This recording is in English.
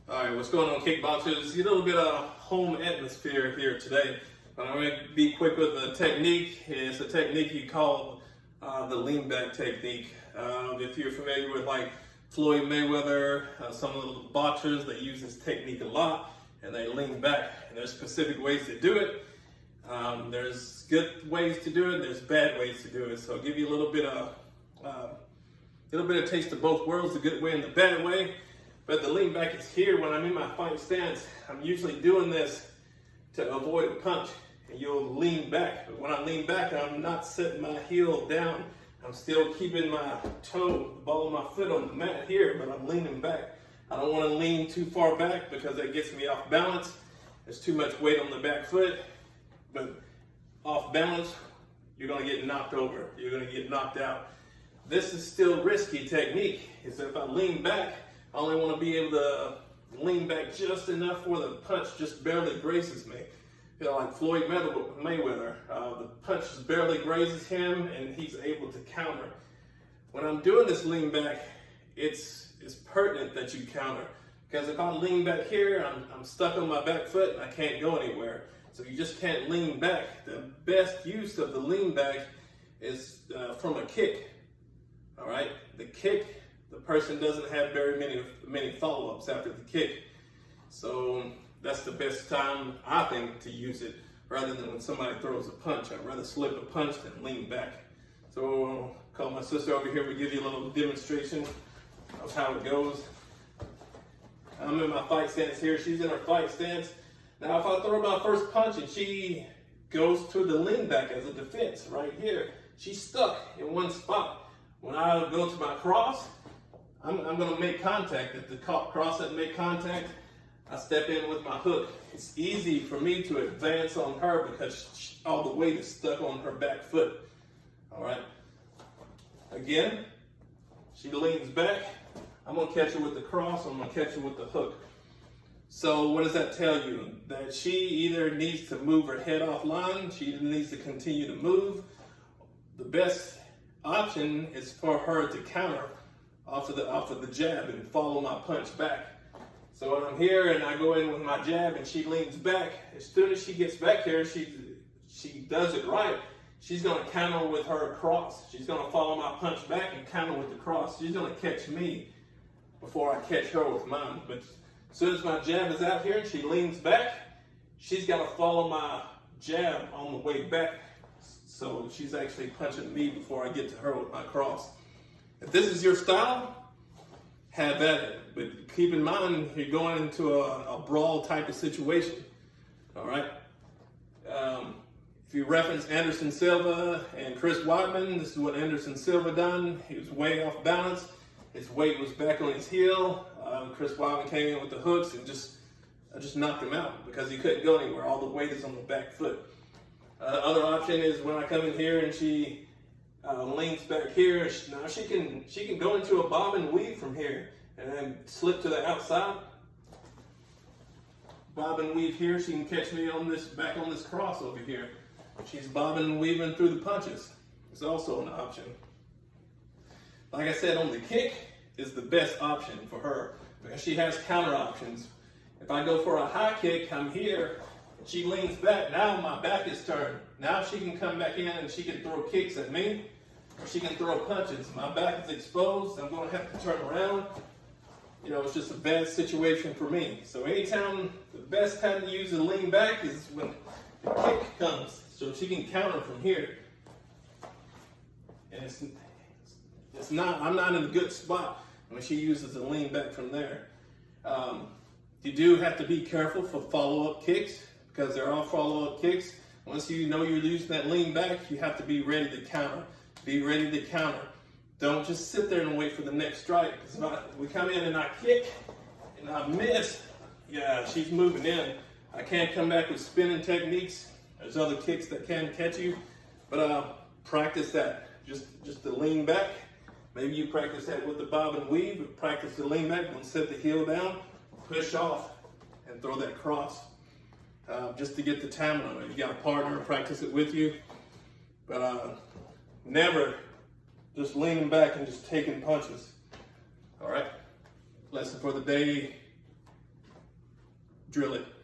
All right, what's going on, kickboxers? A little bit of home atmosphere here today. I'm going to be quick with the technique. It's a technique you call the lean back technique. If you're familiar with like Floyd Mayweather, some of the boxers, they use this technique a lot and they lean back. And there's specific ways to do it. There's good ways to do it. There's bad ways to do it. So I'll give you a little bit of taste of both worlds, the good way and the bad way. But the lean back is here when I'm in my fight stance. I'm usually doing this to avoid a punch, and you'll lean back. But when I lean back, I'm not setting my heel down. I'm still keeping my toe, the ball of my foot on the mat here, but I'm leaning back. I don't want to lean too far back because that gets me off balance. There's too much weight on the back foot, but off balance, you're going to get knocked over. You're going to get knocked out. This is still risky technique. Is that if I lean back, I only want to be able to lean back just enough where the punch just barely grazes me. You know, like Floyd Mayweather, the punch just barely grazes him and he's able to counter. When I'm doing this lean back, it's pertinent that you counter. Because if I lean back here, I'm stuck on my back foot and I can't go anywhere. So you just can't lean back. The best use of the lean back is from a kick. All right, the kick, the person doesn't have very many follow-ups after the kick. So that's the best time, I think, to use it rather than when somebody throws a punch. I'd rather slip a punch than lean back. So I'll call my sister over here. We'll give you a little demonstration of how it goes. I'm in my fight stance here. She's in her fight stance. Now, if I throw my first punch and she goes to the lean back as a defense right here, she's stuck in one spot. When I go to my cross, I'm going to make contact. If the cross doesn't make contact, I step in with my hook. It's easy for me to advance on her because all the weight is stuck on her back foot. All right. Again, she leans back. I'm going to catch her with the cross. I'm going to catch her with the hook. So what does that tell you? That she either needs to move her head offline, she either needs to continue to move. The best option is for her to counter off of the jab and follow my punch back. So when I'm here and I go in with my jab and she leans back, as soon as she gets back here, she does it right. She's going to counter with her cross. She's going to follow my punch back and counter with the cross. She's going to catch me before I catch her with mine. But as soon as my jab is out here and she leans back, she's got to follow my jab on the way back. So she's actually punching me before I get to her with my cross. If this is your style, have at it. But keep in mind, you're going into a brawl type of situation. All right? If you reference Anderson Silva and Chris Weidman, this is what Anderson Silva done. He was way off balance. His weight was back on his heel. Chris Weidman came in with the hooks and I just knocked him out because he couldn't go anywhere. All the weight is on the back foot. Other option is when I come in here and she leans back here. Now she can go into a bob and weave from here and then slip to the outside. Bob and weave here. She can catch me on back on this cross over here. She's bobbing and weaving through the punches. It's also an option. Like I said, on the kick is the best option for her because she has counter options. If I go for a high kick, I'm here. She leans back. Now my back is turned. Now she can come back in and she can throw kicks at me or she can throw punches. My back is exposed. I'm going to have to turn around. You know, it's just a bad situation for me. So anytime, the best time to use a lean back is when the kick comes. So she can counter from here. And I'm not in a good spot when she uses a lean back from there. You do have to be careful for follow-up kicks because there are follow-up kicks. Once you know you're using that lean back, you have to be ready to counter. Be ready to counter. Don't just sit there and wait for the next strike. Because if we come in and I kick and I miss, yeah, she's moving in. I can't come back with spinning techniques. There's other kicks that can catch you, but practice that. Just the lean back. Maybe you practice that with the bob and weave, but practice the lean back. Don't set the heel down, push off, and throw that cross. Just to get the timing on it. You got a partner, practice it with you, but never just leaning back and just taking punches. All right, lesson for the day, drill it.